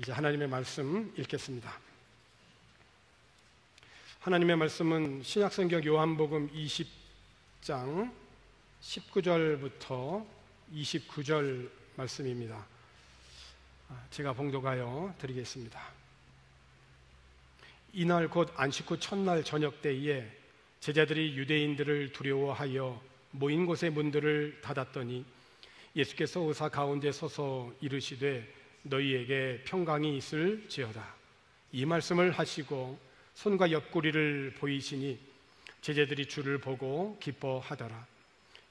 이제 하나님의 말씀 읽겠습니다. 하나님의 말씀은 신약성경 요한복음 20장 19절부터 29절 말씀입니다. 제가 봉독하여 드리겠습니다. 이날 곧 안식 후 첫날 저녁 때에 제자들이 유대인들을 두려워하여 모인 곳의 문들을 닫았더니 예수께서 의사 가운데 서서 이르시되 너희에게 평강이 있을지어다. 이 말씀을 하시고 손과 옆구리를 보이시니 제자들이 주를 보고 기뻐하더라.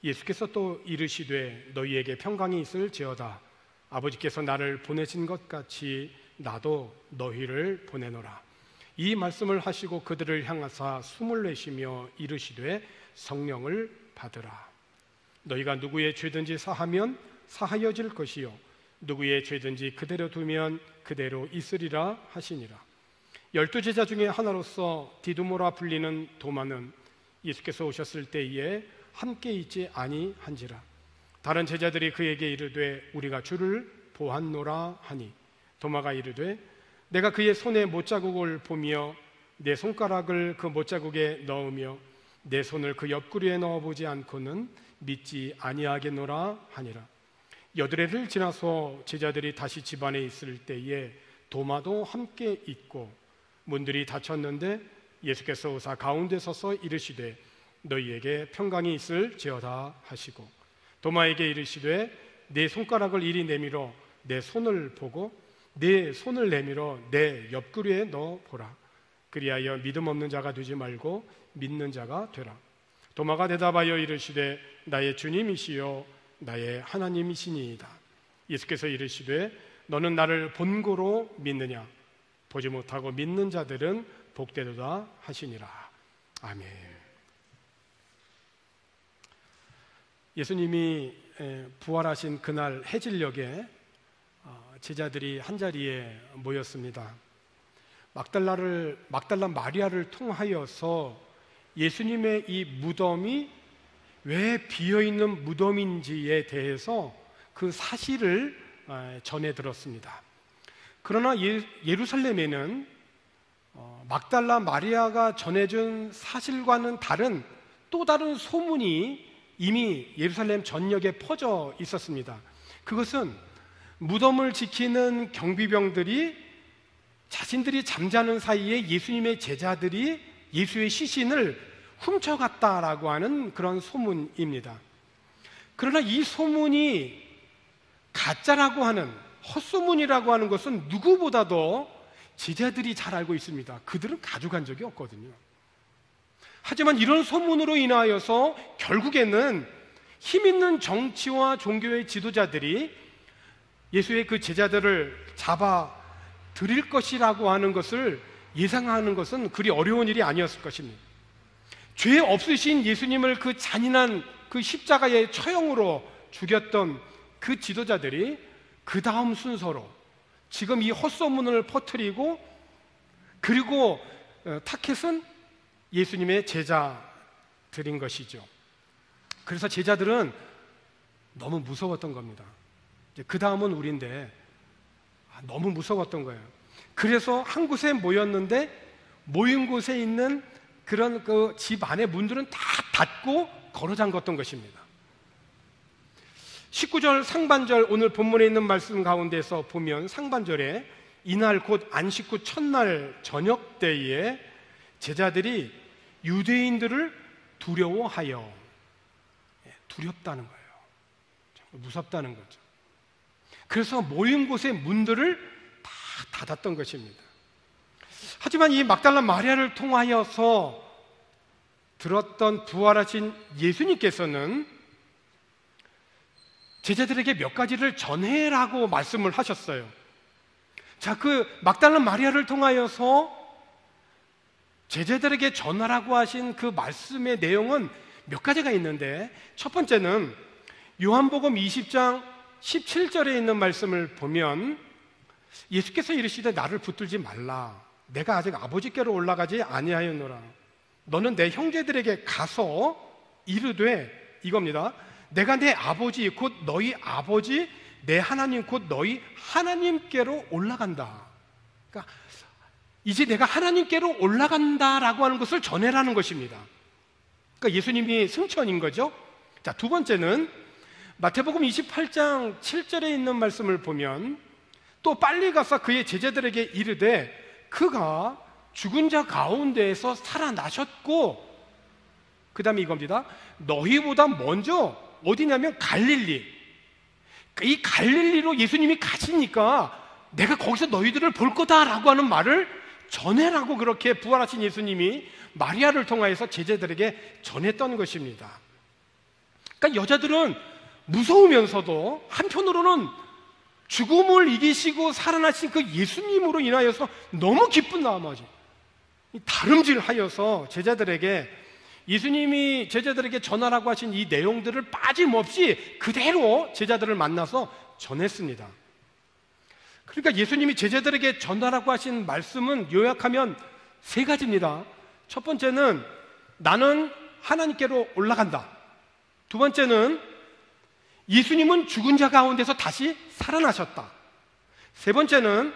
예수께서 또 이르시되 너희에게 평강이 있을지어다. 아버지께서 나를 보내신 것 같이 나도 너희를 보내노라. 이 말씀을 하시고 그들을 향하사 숨을 내쉬며 이르시되 성령을 받으라. 너희가 누구의 죄든지 사하면 사하여질 것이요 누구의 죄든지 그대로 두면 그대로 있으리라 하시니라. 12제자 중에 하나로서 디두모라 불리는 도마는 예수께서 오셨을 때에 함께 있지 아니한지라. 다른 제자들이 그에게 이르되 우리가 주를 보았노라 하니 도마가 이르되 내가 그의 손에 못자국을 보며 내 손가락을 그 못자국에 넣으며 내 손을 그 옆구리에 넣어보지 않고는 믿지 아니하겠노라 하니라. 여드레를 지나서 제자들이 다시 집안에 있을 때에 도마도 함께 있고 문들이 닫혔는데 예수께서 오사 가운데 서서 이르시되 너희에게 평강이 있을지어다 하시고 도마에게 이르시되 내 손가락을 이리 내밀어 내 손을 보고 내 손을 내밀어 내 옆구리에 넣어보라. 그리하여 믿음 없는 자가 되지 말고 믿는 자가 되라. 도마가 대답하여 이르시되 나의 주님이시요 나의 하나님이시니이다. 예수께서 이르시되 너는 나를 본고로 믿느냐? 보지 못하고 믿는 자들은 복되도다 하시니라. 아멘. 예수님이 부활하신 그날 해질녘에 제자들이 한자리에 모였습니다. 막달라 마리아를 통하여서 예수님의 이 무덤이 왜 비어있는 무덤인지에 대해서 그 사실을 전해 들었습니다. 그러나 예루살렘에는 막달라 마리아가 전해준 사실과는 다른 또 다른 소문이 이미 예루살렘 전역에 퍼져 있었습니다. 그것은 무덤을 지키는 경비병들이 자신들이 잠자는 사이에 예수님의 제자들이 예수의 시신을 훔쳐갔다라고 하는 그런 소문입니다. 그러나 이 소문이 가짜라고 하는 헛소문이라고 하는 것은 누구보다도 제자들이 잘 알고 있습니다. 그들은 가져간 적이 없거든요. 하지만 이런 소문으로 인하여서 결국에는 힘있는 정치와 종교의 지도자들이 예수의 그 제자들을 잡아 들일 것이라고 하는 것을 예상하는 것은 그리 어려운 일이 아니었을 것입니다. 죄 없으신 예수님을 그 잔인한 그 십자가의 처형으로 죽였던 그 지도자들이 그 다음 순서로 지금 이 헛소문을 퍼뜨리고 그리고 타켓은 예수님의 제자들인 것이죠. 그래서 제자들은 너무 무서웠던 겁니다. 그 다음은 우리인데 너무 무서웠던 거예요. 그래서 한 곳에 모였는데 모인 곳에 있는 그런 그 집 안의 문들은 다 닫고 걸어 잠갔던 것입니다. 19절 상반절 오늘 본문에 있는 말씀 가운데서 보면 상반절에 이날 곧 안식 후 첫날 저녁 때에 제자들이 유대인들을 두려워하여 두렵다는 거예요. 무섭다는 거죠. 그래서 모인 곳의 문들을 다 닫았던 것입니다. 하지만 이 막달라 마리아를 통하여서 들었던 부활하신 예수님께서는 제자들에게 몇 가지를 전해라고 말씀을 하셨어요. 자, 그 막달라 마리아를 통하여서 제자들에게 전하라고 하신 그 말씀의 내용은 몇 가지가 있는데 첫 번째는 요한복음 20장 17절에 있는 말씀을 보면 예수께서 이르시되 나를 붙들지 말라. 내가 아직 아버지께로 올라가지 아니하였노라. 너는 내 형제들에게 가서 이르되 이겁니다. 내가 내 아버지 곧 너희 아버지 내 하나님 곧 너희 하나님께로 올라간다. 그러니까 이제 내가 하나님께로 올라간다라고 하는 것을 전해라는 것입니다. 그러니까 예수님이 승천인 거죠. 자, 두 번째는 마태복음 28장 7절에 있는 말씀을 보면 또 빨리 가서 그의 제자들에게 이르되 그가 죽은 자 가운데에서 살아나셨고, 그 다음에 이겁니다. 너희보다 먼저 어디냐면 갈릴리, 이 갈릴리로 예수님이 가시니까 내가 거기서 너희들을 볼 거다라고 하는 말을 전해라고 그렇게 부활하신 예수님이 마리아를 통하여서 제자들에게 전했던 것입니다. 그러니까 여자들은 무서우면서도 한편으로는 죽음을 이기시고 살아나신 그 예수님으로 인하여서 너무 기쁜 나머지 다름질하여서 제자들에게, 예수님이 제자들에게 전하라고 하신 이 내용들을 빠짐없이 그대로 제자들을 만나서 전했습니다. 그러니까 예수님이 제자들에게 전하라고 하신 말씀은 요약하면 세 가지입니다. 첫 번째는 나는 하나님께로 올라간다. 두 번째는 예수님은 죽은 자 가운데서 다시 살아나셨다. 세 번째는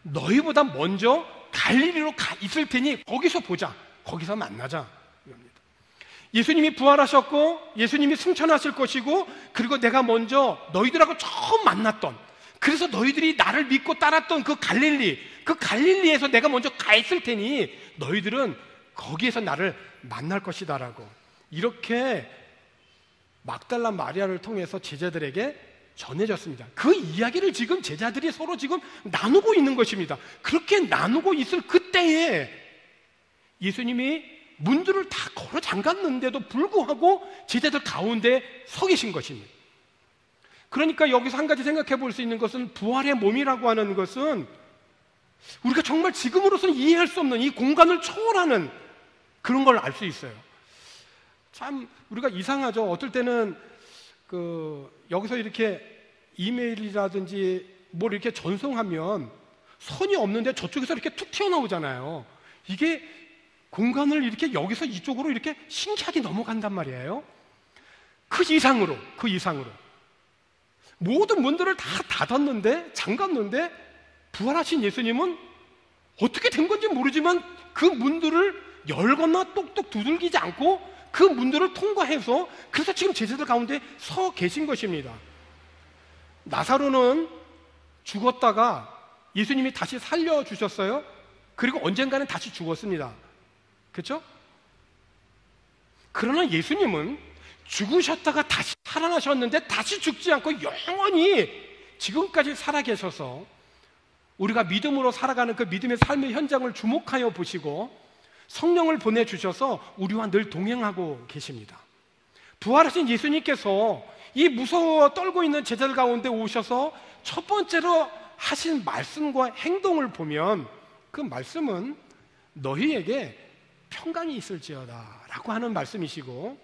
너희보다 먼저 갈릴리로 있을 테니 거기서 보자, 거기서 만나자. 예수님이 부활하셨고 예수님이 승천하실 것이고, 그리고 내가 먼저 너희들하고 처음 만났던, 그래서 너희들이 나를 믿고 따랐던 그 갈릴리에서 내가 먼저 가 있을 테니 너희들은 거기에서 나를 만날 것이다라고 이렇게 막달라 마리아를 통해서 제자들에게 전해졌습니다. 그 이야기를 지금 제자들이 서로 지금 나누고 있는 것입니다. 그렇게 나누고 있을 그때에 예수님이 문들을 다 걸어 잠갔는데도 불구하고 제자들 가운데 서 계신 것입니다. 그러니까 여기서 한 가지 생각해 볼 수 있는 것은, 부활의 몸이라고 하는 것은 우리가 정말 지금으로서는 이해할 수 없는 이 공간을 초월하는 그런 걸 알 수 있어요. 참 우리가 이상하죠. 어떨 때는 여기서 이렇게 이메일이라든지 뭘 이렇게 전송하면 선이 없는데 저쪽에서 이렇게 툭 튀어나오잖아요. 이게 공간을 이렇게 여기서 이쪽으로 이렇게 신기하게 넘어간단 말이에요. 그 이상으로 모든 문들을 다 닫았는데, 잠갔는데 부활하신 예수님은 어떻게 된 건지 모르지만 그 문들을 열거나 똑똑 두들기지 않고 그 문들을 통과해서, 그래서 지금 제자들 가운데 서 계신 것입니다. 나사로는 죽었다가 예수님이 다시 살려주셨어요. 그리고 언젠가는 다시 죽었습니다. 그렇죠? 그러나 예수님은 죽으셨다가 다시 살아나셨는데 다시 죽지 않고 영원히 지금까지 살아계셔서 우리가 믿음으로 살아가는 그 믿음의 삶의 현장을 주목하여 보시고 성령을 보내주셔서 우리와 늘 동행하고 계십니다. 부활하신 예수님께서 이 무서워 떨고 있는 제자들 가운데 오셔서 첫 번째로 하신 말씀과 행동을 보면, 그 말씀은 너희에게 평강이 있을지어다 라고 하는 말씀이시고,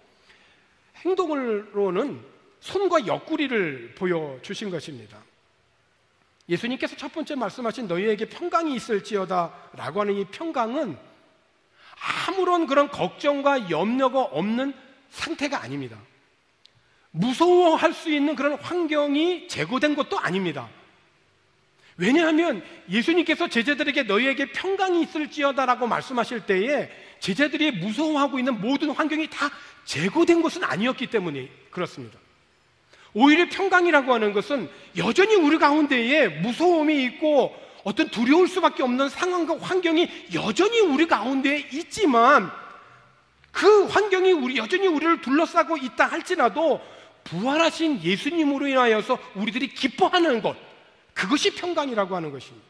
행동으로는 손과 옆구리를 보여주신 것입니다. 예수님께서 첫 번째 말씀하신 너희에게 평강이 있을지어다 라고 하는 이 평강은 아무런 그런 걱정과 염려가 없는 상태가 아닙니다. 무서워할 수 있는 그런 환경이 제고된 것도 아닙니다. 왜냐하면 예수님께서 제자들에게 너희에게 평강이 있을지어다 라고 말씀하실 때에 제자들이 무서워하고 있는 모든 환경이 다 제고된 것은 아니었기 때문에 그렇습니다. 오히려 평강이라고 하는 것은 여전히 우리 가운데에 무서움이 있고 어떤 두려울 수밖에 없는 상황과 환경이 여전히 우리 가운데에 있지만, 그 환경이 여전히 우리를 둘러싸고 있다 할지라도 부활하신 예수님으로 인하여서 우리들이 기뻐하는 것, 그것이 평강이라고 하는 것입니다.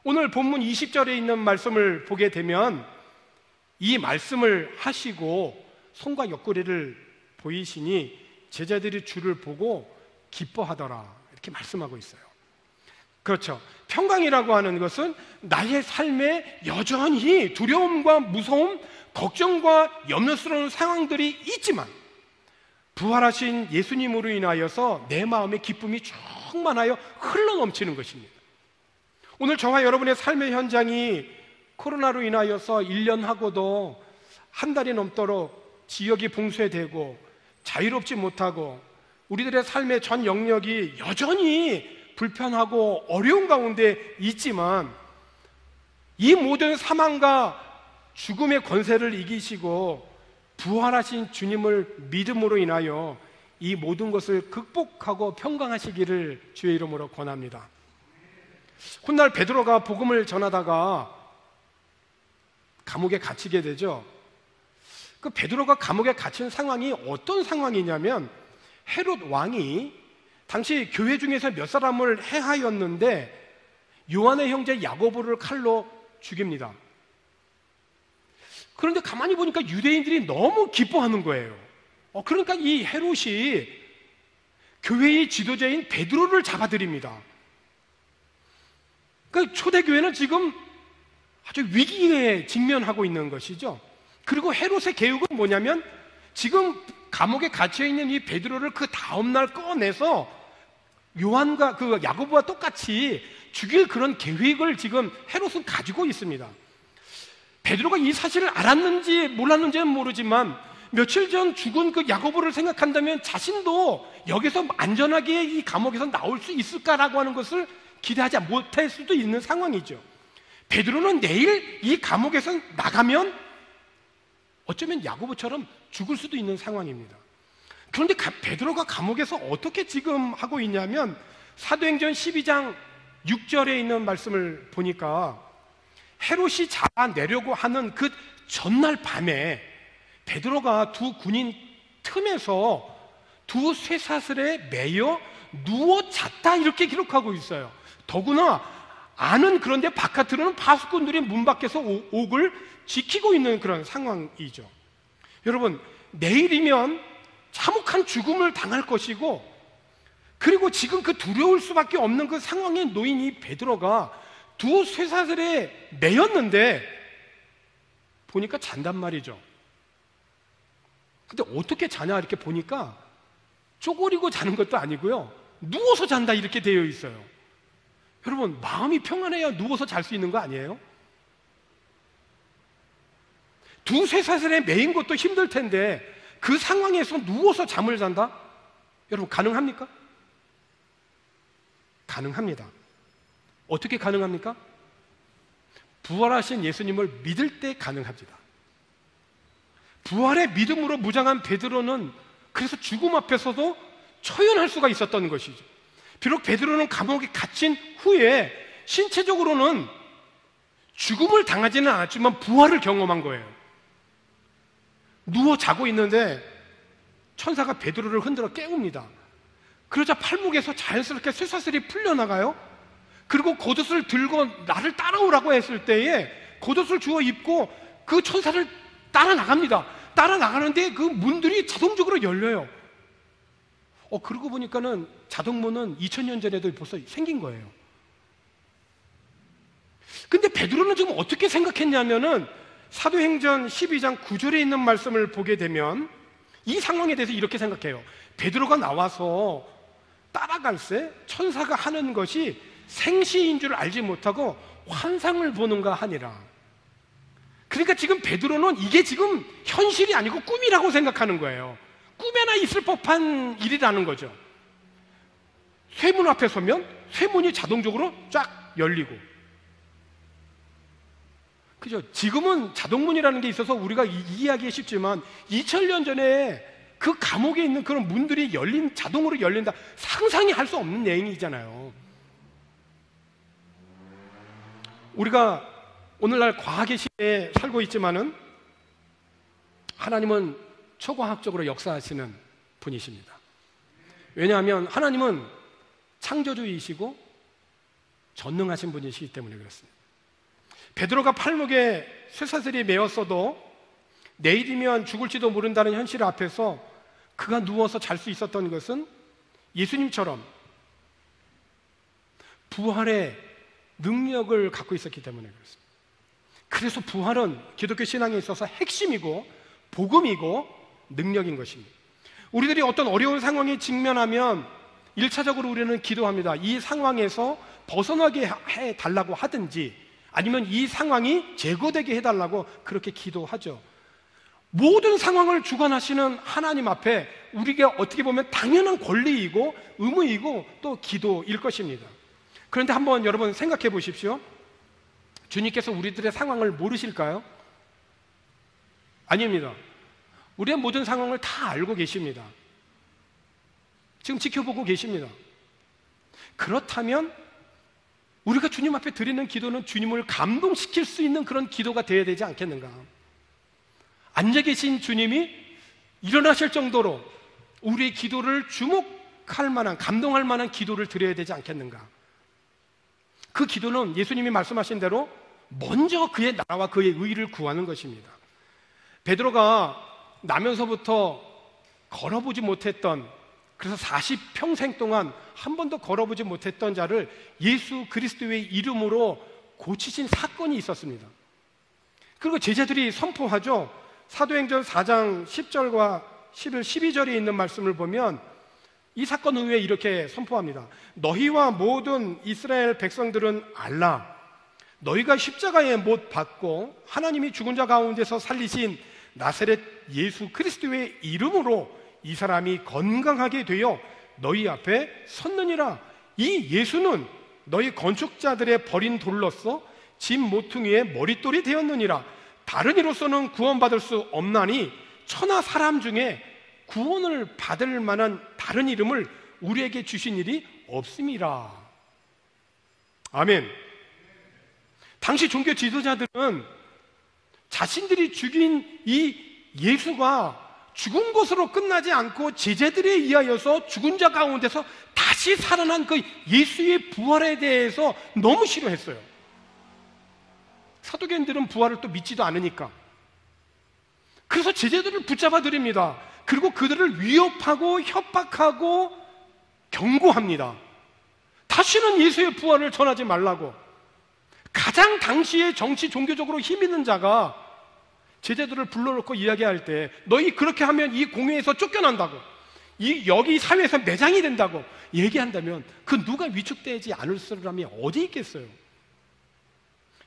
오늘 본문 20절에 있는 말씀을 보게 되면 이 말씀을 하시고 손과 옆구리를 보이시니 제자들이 주를 보고 기뻐하더라, 이렇게 말씀하고 있어요. 그렇죠. 평강이라고 하는 것은 나의 삶에 여전히 두려움과 무서움, 걱정과 염려스러운 상황들이 있지만 부활하신 예수님으로 인하여서 내 마음의 기쁨이 충만하여 흘러넘치는 것입니다. 오늘 저와 여러분의 삶의 현장이 코로나로 인하여서 1년하고도 한 달이 넘도록 지역이 봉쇄되고 자유롭지 못하고 우리들의 삶의 전 영역이 여전히 불편하고 어려운 가운데 있지만 이 모든 사망과 죽음의 권세를 이기시고 부활하신 주님을 믿음으로 인하여 이 모든 것을 극복하고 평강하시기를 주의 이름으로 권합니다. 훗날 베드로가 복음을 전하다가 감옥에 갇히게 되죠. 그 베드로가 감옥에 갇힌 상황이 어떤 상황이냐면 헤롯 왕이 당시 교회 중에서 몇 사람을 해하였는데 요한의 형제 야고보를 칼로 죽입니다. 그런데 가만히 보니까 유대인들이 너무 기뻐하는 거예요. 그러니까 이 헤롯이 교회의 지도자인 베드로를 잡아들입니다. 그러니까 초대교회는 지금 아주 위기에 직면하고 있는 것이죠. 그리고 헤롯의 계획은 뭐냐면 지금 감옥에 갇혀있는 이 베드로를 그 다음날 꺼내서 요한과 그 야고보와 똑같이 죽일 그런 계획을 지금 헤롯은 가지고 있습니다. 베드로가 이 사실을 알았는지 몰랐는지는 모르지만 며칠 전 죽은 그 야고보를 생각한다면 자신도 여기서 안전하게 이 감옥에서 나올 수 있을까라고 하는 것을 기대하지 못할 수도 있는 상황이죠. 베드로는 내일 이 감옥에서 나가면 어쩌면 야고보처럼 죽을 수도 있는 상황입니다. 그런데 베드로가 감옥에서 어떻게 지금 하고 있냐면 사도행전 12장 6절에 있는 말씀을 보니까 헤롯이 잡아내려고 하는 그 전날 밤에 베드로가 두 군인 틈에서 두 쇠사슬에 매여 누워 잤다 이렇게 기록하고 있어요. 더구나 안은 그런데 바깥으로는 파수꾼들이 문 밖에서 옥을 지키고 있는 그런 상황이죠. 여러분, 내일이면 참혹한 죽음을 당할 것이고 그리고 지금 그 두려울 수밖에 없는 그 상황에 놓인 이 베드로가 두 쇠사슬에 매였는데 보니까 잔단 말이죠. 근데 어떻게 자냐 이렇게 보니까 쪼그리고 자는 것도 아니고요, 누워서 잔다 이렇게 되어 있어요. 여러분, 마음이 평안해야 누워서 잘 수 있는 거 아니에요? 두 쇠사슬에 매인 것도 힘들 텐데 그 상황에서 누워서 잠을 잔다? 여러분, 가능합니까? 가능합니다. 어떻게 가능합니까? 부활하신 예수님을 믿을 때 가능합니다. 부활의 믿음으로 무장한 베드로는 그래서 죽음 앞에서도 처연할 수가 있었던 것이죠. 비록 베드로는 감옥에 갇힌 후에 신체적으로는 죽음을 당하지는 않았지만 부활을 경험한 거예요. 누워 자고 있는데 천사가 베드로를 흔들어 깨웁니다. 그러자 팔목에서 자연스럽게 쇠사슬이 풀려나가요. 그리고 겉옷을 들고 나를 따라오라고 했을 때에 겉옷을 주워 입고 그 천사를 따라 나갑니다. 따라 나가는데 그 문들이 자동적으로 열려요. 그러고 보니까는 자동문은 2000년 전에도 벌써 생긴 거예요. 근데 베드로는 지금 어떻게 생각했냐면은 사도행전 12장 9절에 있는 말씀을 보게 되면 이 상황에 대해서 이렇게 생각해요. 베드로가 나와서 따라갈새 천사가 하는 것이 생시인 줄 알지 못하고 환상을 보는가 하니라. 그러니까 지금 베드로는 이게 지금 현실이 아니고 꿈이라고 생각하는 거예요. 꿈에나 있을 법한 일이라는 거죠. 쇠문 앞에 서면 쇠문이 자동적으로 쫙 열리고, 그죠? 지금은 자동문이라는 게 있어서 우리가 이해하기 쉽지만 2000년 전에 그 감옥에 있는 그런 문들이 자동으로 열린다, 상상이 할 수 없는 내용이잖아요. 우리가 오늘날 과학의 시대에 살고 있지만은 하나님은 초과학적으로 역사하시는 분이십니다. 왜냐하면 하나님은 창조주이시고 전능하신 분이시기 때문에 그렇습니다. 베드로가 팔목에 쇠사슬이 매었어도 내일이면 죽을지도 모른다는 현실 앞에서 그가 누워서 잘 수 있었던 것은 예수님처럼 부활의 능력을 갖고 있었기 때문에 그렇습니다. 그래서 부활은 기독교 신앙에 있어서 핵심이고 복음이고 능력인 것입니다. 우리들이 어떤 어려운 상황에 직면하면 1차적으로 우리는 기도합니다. 이 상황에서 벗어나게 해달라고 하든지 아니면 이 상황이 제거되게 해달라고 그렇게 기도하죠. 모든 상황을 주관하시는 하나님 앞에 우리가 어떻게 보면 당연한 권리이고 의무이고 또 기도일 것입니다. 그런데 한번 여러분 생각해 보십시오. 주님께서 우리들의 상황을 모르실까요? 아닙니다. 우리의 모든 상황을 다 알고 계십니다. 지금 지켜보고 계십니다. 그렇다면 우리가 주님 앞에 드리는 기도는 주님을 감동시킬 수 있는 그런 기도가 되어야 되지 않겠는가? 앉아 계신 주님이 일어나실 정도로 우리의 기도를 주목할 만한, 감동할 만한 기도를 드려야 되지 않겠는가? 그 기도는 예수님이 말씀하신 대로 먼저 그의 나라와 그의 의를 구하는 것입니다. 베드로가 나면서부터 걸어보지 못했던, 그래서 40평생 동안 한 번도 걸어보지 못했던 자를 예수 그리스도의 이름으로 고치신 사건이 있었습니다. 그리고 제자들이 선포하죠. 사도행전 4장 10절과 11, 12절에 있는 말씀을 보면 이 사건 후에 이렇게 선포합니다. 너희와 모든 이스라엘 백성들은 알라. 너희가 십자가에 못 박고 하나님이 죽은 자 가운데서 살리신 나사렛 예수 그리스도의 이름으로 이 사람이 건강하게 되어 너희 앞에 섰느니라. 이 예수는 너희 건축자들의 버린 돌로서 집 모퉁이의 머릿돌이 되었느니라. 다른 이로서는 구원받을 수 없나니 천하 사람 중에 구원을 받을 만한 다른 이름을 우리에게 주신 일이 없음이라. 아멘. 당시 종교 지도자들은 자신들이 죽인 이 예수가 죽은 것으로 끝나지 않고 제자들에 의하여서 죽은 자 가운데서 다시 살아난 그 예수의 부활에 대해서 너무 싫어했어요. 사도계인들은 부활을 또 믿지도 않으니까. 그래서 제자들을 붙잡아 드립니다. 그리고 그들을 위협하고 협박하고 경고합니다. 다시는 예수의 부활을 전하지 말라고. 가장 당시에 정치 종교적으로 힘 있는 자가 제자들을 불러놓고 이야기할 때 너희 그렇게 하면 이 공회에서 쫓겨난다고, 여기 사회에서 매장이 된다고 얘기한다면 그 누가 위축되지 않을 사람이 어디 있겠어요?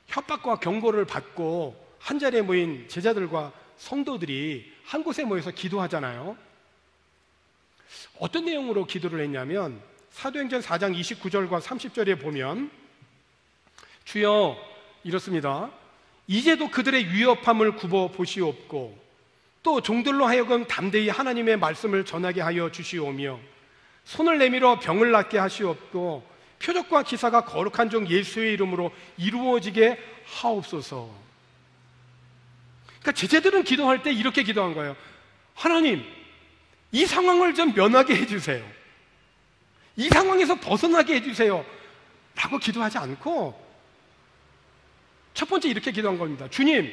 협박과 경고를 받고 한자리에 모인 제자들과 성도들이 한 곳에 모여서 기도하잖아요. 어떤 내용으로 기도를 했냐면 사도행전 4장 29절과 30절에 보면 주여 이렇습니다. 이제도 그들의 위협함을 굽어 보시옵고 또 종들로 하여금 담대히 하나님의 말씀을 전하게 하여 주시오며 손을 내밀어 병을 낫게 하시옵고 표적과 기사가 거룩한 종 예수의 이름으로 이루어지게 하옵소서. 그러니까 제자들은 기도할 때 이렇게 기도한 거예요. 하나님, 이 상황을 좀 면하게 해주세요. 이 상황에서 벗어나게 해주세요 라고 기도하지 않고 첫 번째 이렇게 기도한 겁니다. 주님,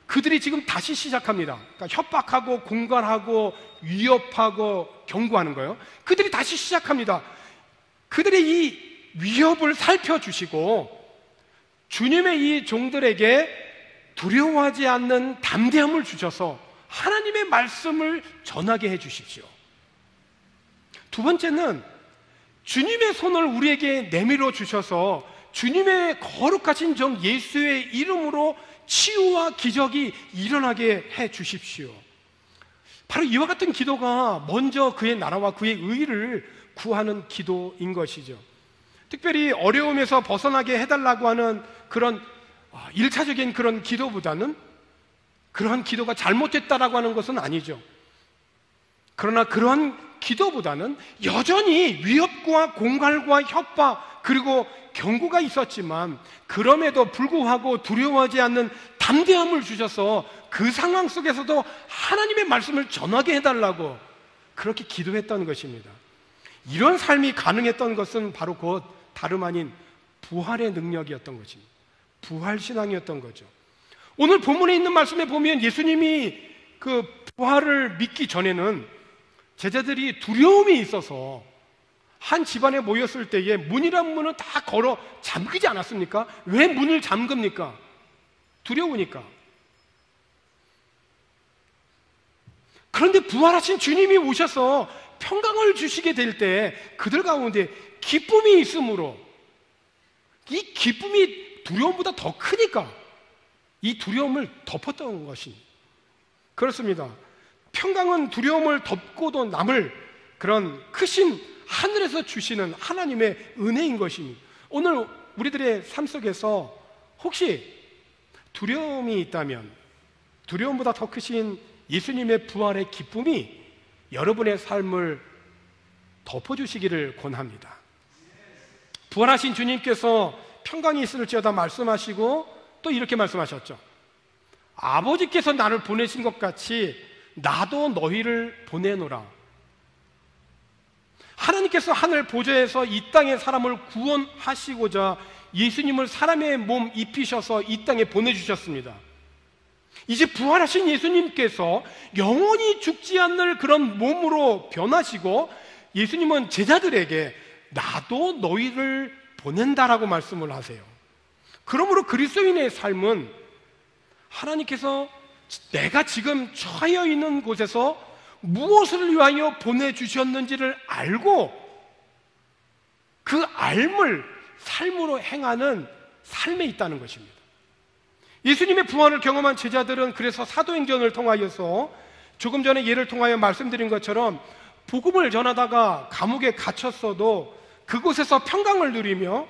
그들이 지금 다시 시작합니다. 그러니까 협박하고 공갈하고 위협하고 경고하는 거예요. 그들이 다시 시작합니다. 그들의 이 위협을 살펴주시고 주님의 이 종들에게 두려워하지 않는 담대함을 주셔서 하나님의 말씀을 전하게 해 주십시오. 두 번째는 주님의 손을 우리에게 내밀어 주셔서 주님의 거룩하신 종 예수의 이름으로 치유와 기적이 일어나게 해 주십시오. 바로 이와 같은 기도가 먼저 그의 나라와 그의 의를 구하는 기도인 것이죠. 특별히 어려움에서 벗어나게 해달라고 하는 그런 1차적인 그런 기도보다는 그러한 기도가 잘못됐다라고 하는 것은 아니죠. 그러나 그러한 기도보다는 여전히 위협과 공갈과 협박 그리고 경고가 있었지만 그럼에도 불구하고 두려워하지 않는 담대함을 주셔서 그 상황 속에서도 하나님의 말씀을 전하게 해달라고 그렇게 기도했던 것입니다. 이런 삶이 가능했던 것은 바로 곧 다름 아닌 부활의 능력이었던 것입니다. 부활신앙이었던 거죠. 오늘 본문에 있는 말씀에 보면 예수님이 그 부활을 믿기 전에는 제자들이 두려움이 있어서 한 집안에 모였을 때에 문이란 문은 다 걸어 잠그지 않았습니까? 왜 문을 잠급니까? 두려우니까. 그런데 부활하신 주님이 오셔서 평강을 주시게 될 때 그들 가운데 기쁨이 있으므로 이 기쁨이 두려움보다 더 크니까 이 두려움을 덮었던 것이 그렇습니다. 평강은 두려움을 덮고도 남을 그런 크신 하늘에서 주시는 하나님의 은혜인 것입니다. 오늘 우리들의 삶 속에서 혹시 두려움이 있다면 두려움보다 더 크신 예수님의 부활의 기쁨이 여러분의 삶을 덮어주시기를 권합니다. 부활하신 주님께서 평강이 있을지어다 말씀하시고 또 이렇게 말씀하셨죠. 아버지께서 나를 보내신 것 같이 나도 너희를 보내노라. 하나님께서 하늘 보좌에서 이 땅의 사람을 구원하시고자 예수님을 사람의 몸 입히셔서 이 땅에 보내주셨습니다. 이제 부활하신 예수님께서 영원히 죽지 않을 그런 몸으로 변하시고 예수님은 제자들에게 나도 너희를 보낸다라고 말씀을 하세요. 그러므로 그리스도인의 삶은 하나님께서 내가 지금 처해 있는 곳에서 무엇을 위하여 보내주셨는지를 알고 그 알을 삶으로 행하는 삶에 있다는 것입니다. 예수님의 부활을 경험한 제자들은 그래서 사도행전을 통하여서 조금 전에 예를 통하여 말씀드린 것처럼 복음을 전하다가 감옥에 갇혔어도 그곳에서 평강을 누리며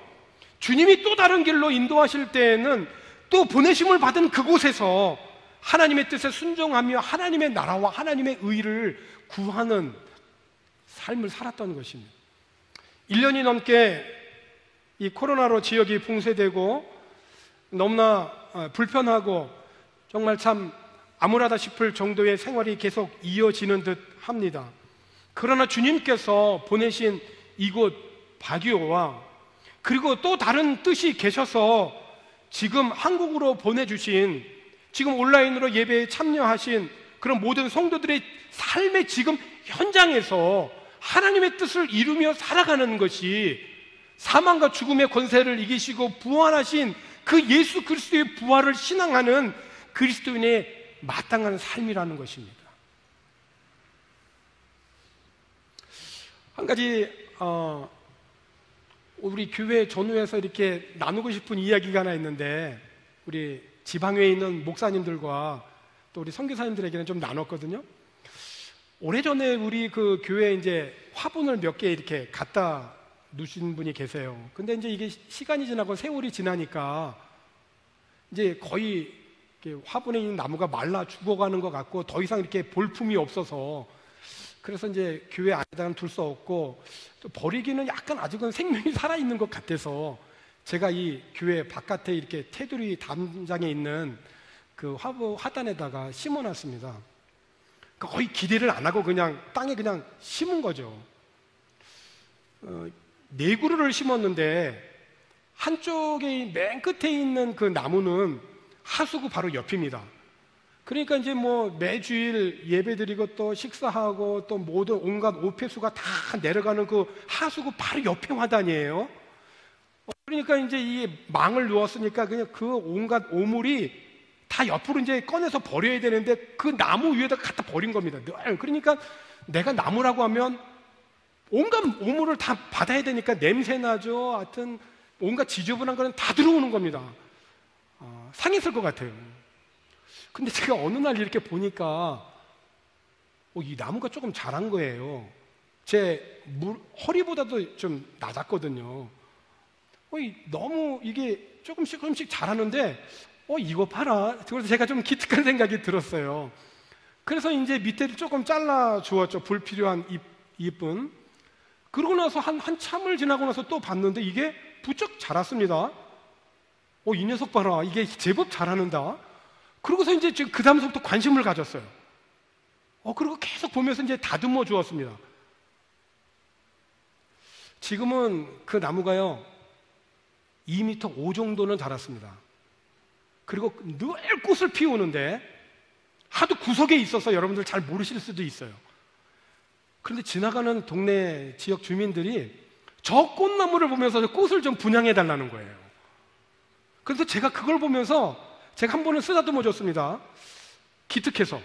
주님이 또 다른 길로 인도하실 때에는 또 보내심을 받은 그곳에서 하나님의 뜻에 순종하며 하나님의 나라와 하나님의 의를 구하는 삶을 살았던 것입니다. 1년이 넘게 이 코로나로 지역이 봉쇄되고 너무나 불편하고 정말 참 암울하다 싶을 정도의 생활이 계속 이어지는 듯 합니다. 그러나 주님께서 보내신 이곳 바기오와 그리고 또 다른 뜻이 계셔서 지금 한국으로 보내주신 지금 온라인으로 예배에 참여하신 그런 모든 성도들의 삶의 지금 현장에서 하나님의 뜻을 이루며 살아가는 것이 사망과 죽음의 권세를 이기시고 부활하신 그 예수 그리스도의 부활을 신앙하는 그리스도인의 마땅한 삶이라는 것입니다. 한 가지 우리 교회 전후에서 이렇게 나누고 싶은 이야기가 하나 있는데 우리 지방에 있는 목사님들과 또 우리 선교사님들에게는 좀 나눴거든요. 오래전에 우리 그 교회에 이제 화분을 몇 개 이렇게 갖다 놓으신 분이 계세요. 근데 이제 이게 시간이 지나고 세월이 지나니까 이제 거의 화분에 있는 나무가 말라 죽어가는 것 같고 더 이상 이렇게 볼품이 없어서 그래서 이제 교회 안에다가는 둘 수 없고 또 버리기는 약간 아직은 생명이 살아있는 것 같아서 제가 이 교회 바깥에 이렇게 테두리 담장에 있는 그 화단에다가 심어놨습니다. 거의 기대를 안 하고 그냥 땅에 그냥 심은 거죠. 4그루를 심었는데 한쪽에 맨 끝에 있는 그 나무는 하수구 바로 옆입니다. 그러니까 이제 뭐 매주일 예배드리고 또 식사하고 또 모든 온갖 오폐수가 다 내려가는 그 하수구 바로 옆에 화단이에요. 그러니까 이제 이 망을 누웠으니까 그냥 그 온갖 오물이 다 옆으로 이제 꺼내서 버려야 되는데 그 나무 위에다 갖다 버린 겁니다. 그러니까 내가 나무라고 하면 온갖 오물을 다 받아야 되니까 냄새 나죠. 하여튼 온갖 지저분한 거는 다 들어오는 겁니다. 상했을 것 같아요. 근데 제가 어느 날 이렇게 보니까 이 나무가 조금 자란 거예요. 제 허리보다도 좀 낮았거든요. 너무 이게 조금씩 자라는데 이거 봐라. 그래서 제가 좀 기특한 생각이 들었어요. 그래서 이제 밑에를 조금 잘라 주었죠. 불필요한 잎은. 그러고 나서 한참을 지나고 나서 또 봤는데 이게 부쩍 자랐습니다. 이 녀석 봐라. 이게 제법 자라는다. 그러고서 이제 그 다음부터 관심을 가졌어요. 그리고 계속 보면서 이제 다듬어 주었습니다. 지금은 그 나무가요, 2m 5 정도는 자랐습니다. 그리고 늘 꽃을 피우는데 하도 구석에 있어서 여러분들 잘 모르실 수도 있어요. 그런데 지나가는 동네 지역 주민들이 저 꽃나무를 보면서 꽃을 좀 분양해 달라는 거예요. 그래서 제가 그걸 보면서 제가 한 번은 쓰다듬어 줬습니다. 기특해서.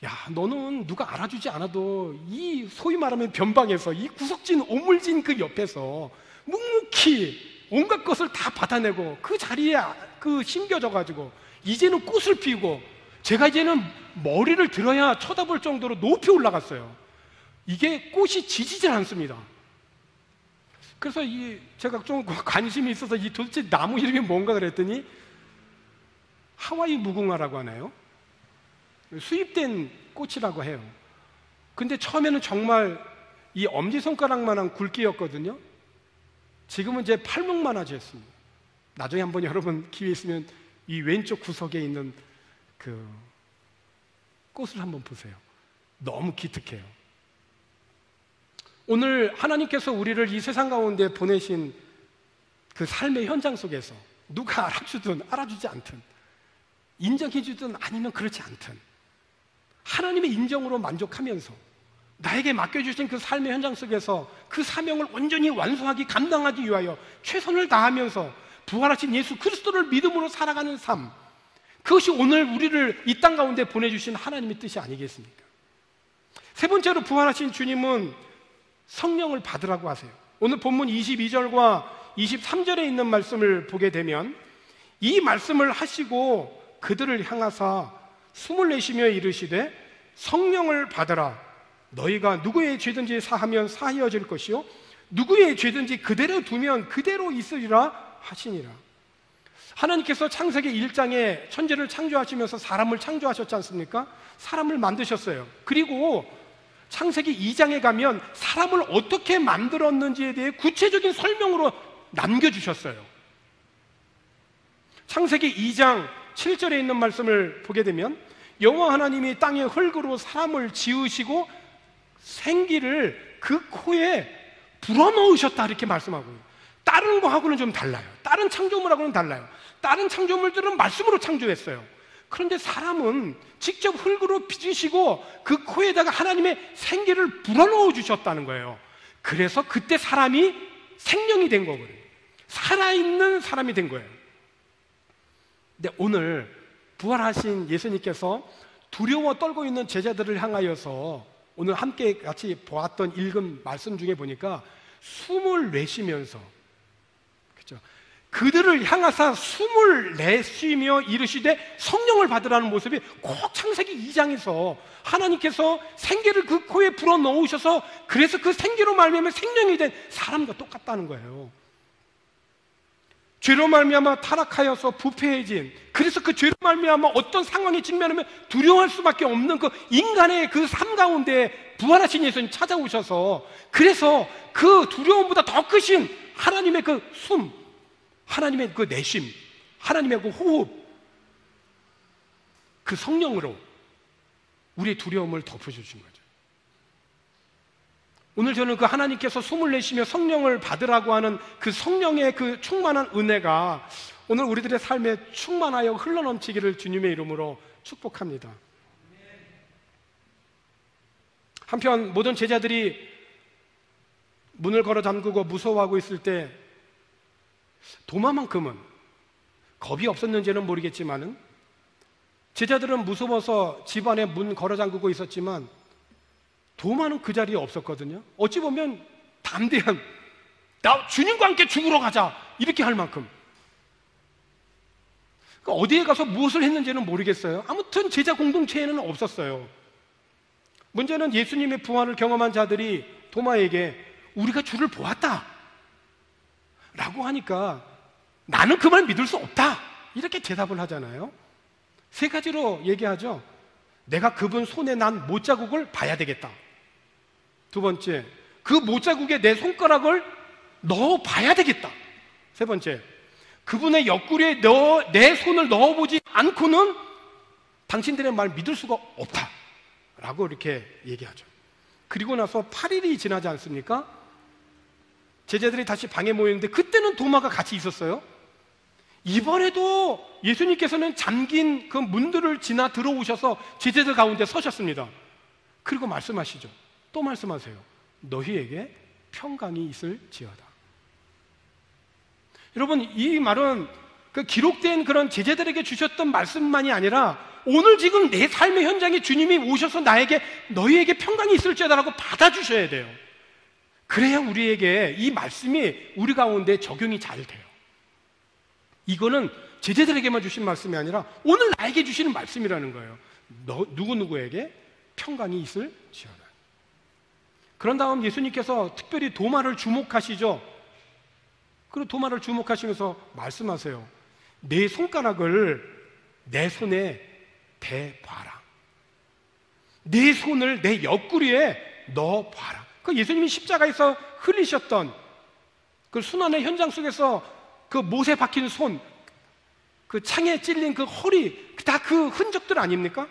야, 너는 누가 알아주지 않아도 이 소위 말하면 변방에서 이 구석진 오물진 그 옆에서 묵묵히 온갖 것을 다 받아내고 그 자리에 그 심겨져 가지고 이제는 꽃을 피우고 제가 이제는 머리를 들어야 쳐다볼 정도로 높이 올라갔어요. 이게 꽃이 지지질 않습니다. 그래서 제가 좀 관심이 있어서 도대체 나무 이름이 뭔가 그랬더니 하와이 무궁화라고 하나요? 수입된 꽃이라고 해요. 근데 처음에는 정말 이 엄지손가락만한 굵기였거든요. 지금은 이제 팔목만하지 했습니다. 나중에 한번 여러분 기회 있으면 이 왼쪽 구석에 있는 그 꽃을 한번 보세요. 너무 기특해요. 오늘 하나님께서 우리를 이 세상 가운데 보내신 그 삶의 현장 속에서 누가 알아주든 알아주지 않든 인정해주든 아니면 그렇지 않든 하나님의 인정으로 만족하면서 나에게 맡겨주신 그 삶의 현장 속에서 그 사명을 온전히 완수하기, 감당하기 위하여 최선을 다하면서 부활하신 예수 그리스도를 믿음으로 살아가는 삶, 그것이 오늘 우리를 이 땅 가운데 보내주신 하나님의 뜻이 아니겠습니까? 세 번째로 부활하신 주님은 성령을 받으라고 하세요. 오늘 본문 22절과 23절에 있는 말씀을 보게 되면 이 말씀을 하시고 그들을 향하사 숨을 내쉬며 이르시되 성령을 받으라. 너희가 누구의 죄든지 사하면 사하여질 것이요 누구의 죄든지 그대로 두면 그대로 있으리라 하시니라. 하나님께서 창세기 1장에 천지를 창조하시면서 사람을 창조하셨지 않습니까? 사람을 만드셨어요. 그리고 창세기 2장에 가면 사람을 어떻게 만들었는지에 대해 구체적인 설명으로 남겨주셨어요. 창세기 2장 7절에 있는 말씀을 보게 되면 여호와 하나님이 땅의 흙으로 사람을 지으시고 생기를 그 코에 불어넣으셨다 이렇게 말씀하고 있어요. 다른 거하고는 좀 달라요. 다른 창조물하고는 달라요. 다른 창조물들은 말씀으로 창조했어요. 그런데 사람은 직접 흙으로 빚으시고 그 코에다가 하나님의 생기를 불어넣어 주셨다는 거예요. 그래서 그때 사람이 생명이 된 거거든요. 살아있는 사람이 된 거예요. 근데 오늘 부활하신 예수님께서 두려워 떨고 있는 제자들을 향하여서 오늘 함께 같이 보았던 읽은 말씀 중에 보니까 숨을 내쉬면서, 그렇죠? 그들을 향하사 숨을 내쉬며 이르시되 성령을 받으라는 모습이 꼭 창세기 2장에서 하나님께서 생기를 그 코에 불어 넣으셔서 그래서 그 생기로 말미암아 생명이 된 사람과 똑같다는 거예요. 죄로 말미암아 타락하여서 부패해진, 그래서 그 죄로 말미암아 어떤 상황에 직면하면 두려워할 수밖에 없는 그 인간의 그 삶 가운데 부활하신 예수님 찾아오셔서 그래서 그 두려움보다 더 크신 하나님의 그 숨, 하나님의 그 내심, 하나님의 그 호흡, 그 성령으로 우리의 두려움을 덮어주신 거죠. 오늘 저는 그 하나님께서 숨을 내쉬며 성령을 받으라고 하는 그 성령의 그 충만한 은혜가 오늘 우리들의 삶에 충만하여 흘러넘치기를 주님의 이름으로 축복합니다. 한편 모든 제자들이 문을 걸어 잠그고 무서워하고 있을 때 도마만큼은 겁이 없었는지는 모르겠지만은 제자들은 무서워서 집안에 문 걸어 잠그고 있었지만 도마는 그 자리에 없었거든요. 어찌 보면 담대한, 나 주님과 함께 죽으러 가자 이렇게 할 만큼. 그러니까 어디에 가서 무엇을 했는지는 모르겠어요. 아무튼 제자 공동체에는 없었어요. 문제는 예수님의 부활을 경험한 자들이 도마에게 우리가 주를 보았다 라고 하니까 나는 그 말 믿을 수 없다 이렇게 대답을 하잖아요. 세 가지로 얘기하죠. 내가 그분 손에 난 못자국을 봐야 되겠다. 두 번째, 그 못자국에 내 손가락을 넣어 봐야 되겠다. 세 번째, 그분의 옆구리에 내 손을 넣어보지 않고는 당신들의 말 믿을 수가 없다 라고 이렇게 얘기하죠. 그리고 나서 8일이 지나지 않습니까? 제자들이 다시 방에 모였는데 그때는 도마가 같이 있었어요. 이번에도 예수님께서는 잠긴 그 문들을 지나 들어오셔서 제자들 가운데 서셨습니다. 그리고 말씀하시죠. 또 말씀하세요. 너희에게 평강이 있을지어다. 여러분, 이 말은 그 기록된 그런 제자들에게 주셨던 말씀만이 아니라 오늘 지금 내 삶의 현장에 주님이 오셔서 나에게 너희에게 평강이 있을지어다라고 받아주셔야 돼요. 그래야 우리에게 이 말씀이 우리 가운데 적용이 잘 돼요. 이거는 제자들에게만 주신 말씀이 아니라 오늘 나에게 주시는 말씀이라는 거예요. 누구누구에게 평강이 있을지어다. 그런 다음 예수님께서 특별히 도마를 주목하시죠. 그리고 도마를 주목하시면서 말씀하세요. 내 손가락을 내 손에 대봐라. 내 손을 내 옆구리에 넣어봐라. 그 예수님이 십자가에서 흘리셨던 그 순환의 현장 속에서 그 못에 박힌 손, 그 창에 찔린 그 허리, 다 그 흔적들 아닙니까?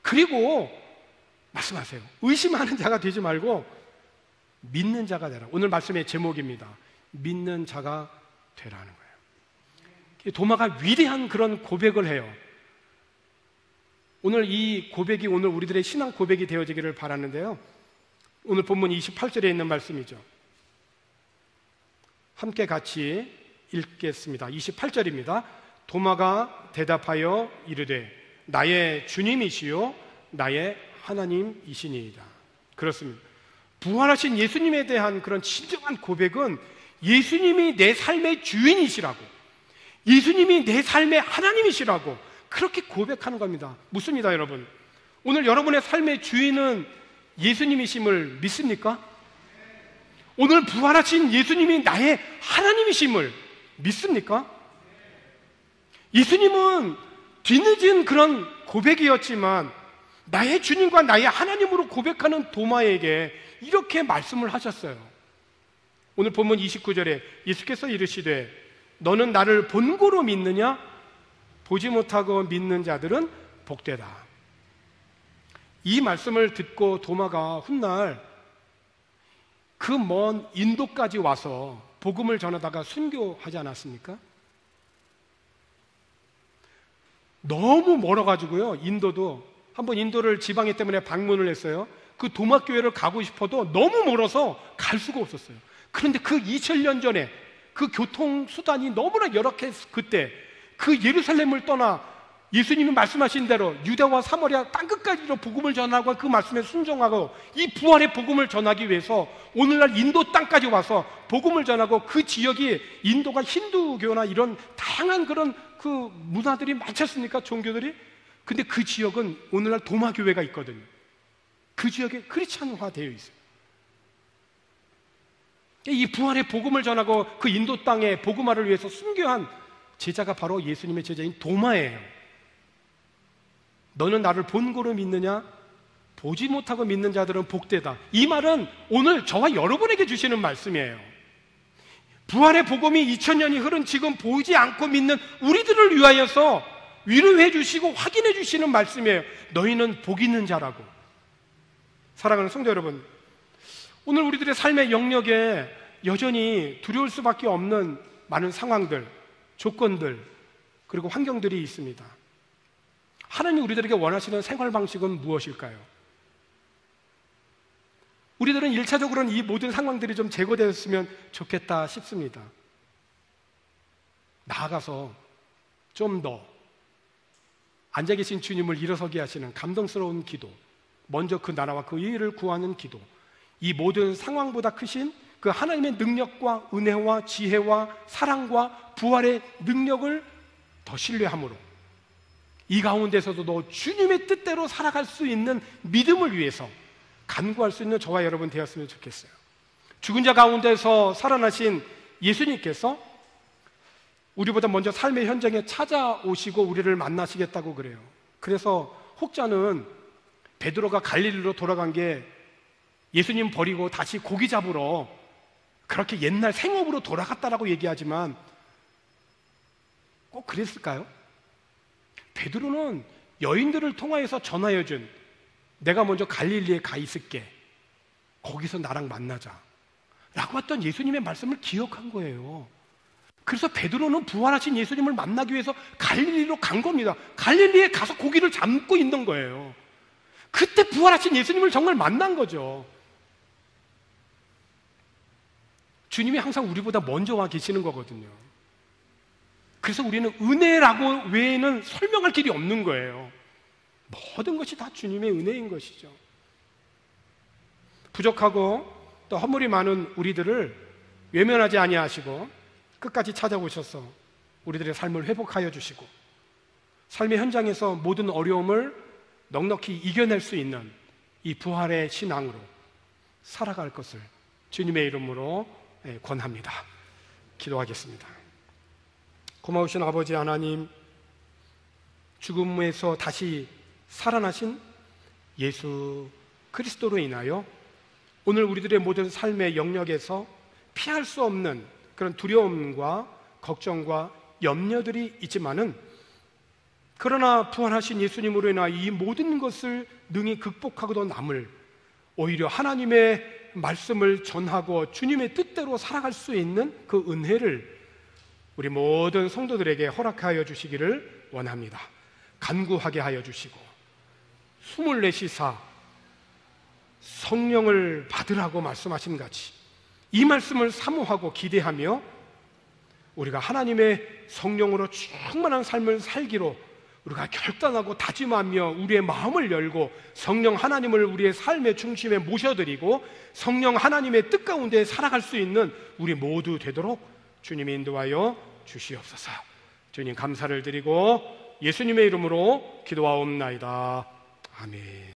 그리고 말씀하세요. 의심하는 자가 되지 말고 믿는 자가 되라. 오늘 말씀의 제목입니다. 믿는 자가 되라는 거예요. 도마가 위대한 그런 고백을 해요. 오늘 이 고백이 오늘 우리들의 신앙 고백이 되어지기를 바라는데요. 오늘 본문 28절에 있는 말씀이죠. 함께 같이 읽겠습니다. 28절입니다. 도마가 대답하여 이르되 나의 주님이시요 나의 하나님이시니이다. 그렇습니다. 부활하신 예수님에 대한 그런 진정한 고백은 예수님이 내 삶의 주인이시라고, 예수님이 내 삶의 하나님이시라고 그렇게 고백하는 겁니다. 묻습니다, 여러분. 오늘 여러분의 삶의 주인은 예수님이심을 믿습니까? 오늘 부활하신 예수님이 나의 하나님이심을 믿습니까? 예수님은 뒤늦은 그런 고백이었지만 나의 주님과 나의 하나님으로 고백하는 도마에게 이렇게 말씀을 하셨어요. 오늘 본문 29절에 예수께서 이르시되 너는 나를 본고로 믿느냐? 보지 못하고 믿는 자들은 복되다. 이 말씀을 듣고 도마가 훗날 그 먼 인도까지 와서 복음을 전하다가 순교하지 않았습니까? 너무 멀어가지고요. 인도도 한번 인도를 지방이 때문에 방문을 했어요. 그 도마교회를 가고 싶어도 너무 멀어서 갈 수가 없었어요. 그런데 그 2000년 전에 그 교통수단이 너무나 열악해서 그때 그 예루살렘을 떠나 예수님이 말씀하신 대로 유대와 사마리아 땅끝까지로 복음을 전하고 그 말씀에 순종하고 이 부활의 복음을 전하기 위해서 오늘날 인도 땅까지 와서 복음을 전하고 그 지역이 인도가 힌두교나 이런 다양한 그런 그 문화들이 많지 않습니까? 종교들이. 근데 그 지역은 오늘날 도마교회가 있거든요. 그 지역에 크리스찬화 되어 있어요. 이 부활의 복음을 전하고 그 인도 땅에 복음화를 위해서 순교한 제자가 바로 예수님의 제자인 도마예요. 너는 나를 본고로 믿느냐? 보지 못하고 믿는 자들은 복되다. 이 말은 오늘 저와 여러분에게 주시는 말씀이에요. 부활의 복음이 2000년이 흐른 지금 보이지 않고 믿는 우리들을 위하여서 위로해 주시고 확인해 주시는 말씀이에요. 너희는 복 있는 자라고. 사랑하는 성도 여러분, 오늘 우리들의 삶의 영역에 여전히 두려울 수밖에 없는 많은 상황들, 조건들, 그리고 환경들이 있습니다. 하나님 우리들에게 원하시는 생활 방식은 무엇일까요? 우리들은 1차적으로는 이 모든 상황들이 좀 제거되었으면 좋겠다 싶습니다. 나아가서 좀 더 앉아 계신 주님을 일어서게 하시는 감동스러운 기도, 먼저 그 나라와 그 의를 구하는 기도, 이 모든 상황보다 크신 그 하나님의 능력과 은혜와 지혜와 사랑과 부활의 능력을 더 신뢰함으로 이 가운데서도 주님의 뜻대로 살아갈 수 있는 믿음을 위해서 간구할 수 있는 저와 여러분 되었으면 좋겠어요. 죽은 자 가운데서 살아나신 예수님께서 우리보다 먼저 삶의 현장에 찾아오시고 우리를 만나시겠다고 그래요. 그래서 혹자는 베드로가 갈릴리로 돌아간 게 예수님 버리고 다시 고기 잡으러 그렇게 옛날 생업으로 돌아갔다라고 얘기하지만 꼭 그랬을까요? 베드로는 여인들을 통하여서 전하여준 내가 먼저 갈릴리에 가 있을게, 거기서 나랑 만나자 라고 했던 예수님의 말씀을 기억한 거예요. 그래서 베드로는 부활하신 예수님을 만나기 위해서 갈릴리로 간 겁니다. 갈릴리에 가서 고기를 잡고 있는 거예요. 그때 부활하신 예수님을 정말 만난 거죠. 주님이 항상 우리보다 먼저 와 계시는 거거든요. 그래서 우리는 은혜라고 외에는 설명할 길이 없는 거예요. 모든 것이 다 주님의 은혜인 것이죠. 부족하고 또 허물이 많은 우리들을 외면하지 아니하시고 끝까지 찾아오셔서 우리들의 삶을 회복하여 주시고 삶의 현장에서 모든 어려움을 넉넉히 이겨낼 수 있는 이 부활의 신앙으로 살아갈 것을 주님의 이름으로 권합니다. 기도하겠습니다. 고마우신 아버지 하나님, 죽음에서 다시 살아나신 예수 그리스도로 인하여 오늘 우리들의 모든 삶의 영역에서 피할 수 없는 그런 두려움과 걱정과 염려들이 있지만은, 그러나 부활하신 예수님으로 인하여 이 모든 것을 능히 극복하고도 남을, 오히려 하나님의 말씀을 전하고 주님의 뜻대로 살아갈 수 있는 그 은혜를 우리 모든 성도들에게 허락하여 주시기를 원합니다. 간구하게 하여 주시고 숨을 내쉬사 성령을 받으라고 말씀하신 같이 이 말씀을 사모하고 기대하며 우리가 하나님의 성령으로 충만한 삶을 살기로 우리가 결단하고 다짐하며 우리의 마음을 열고 성령 하나님을 우리의 삶의 중심에 모셔드리고 성령 하나님의 뜻 가운데 살아갈 수 있는 우리 모두 되도록 주님이 인도하여 주시옵소서. 주님 감사를 드리고 예수님의 이름으로 기도하옵나이다. 아멘.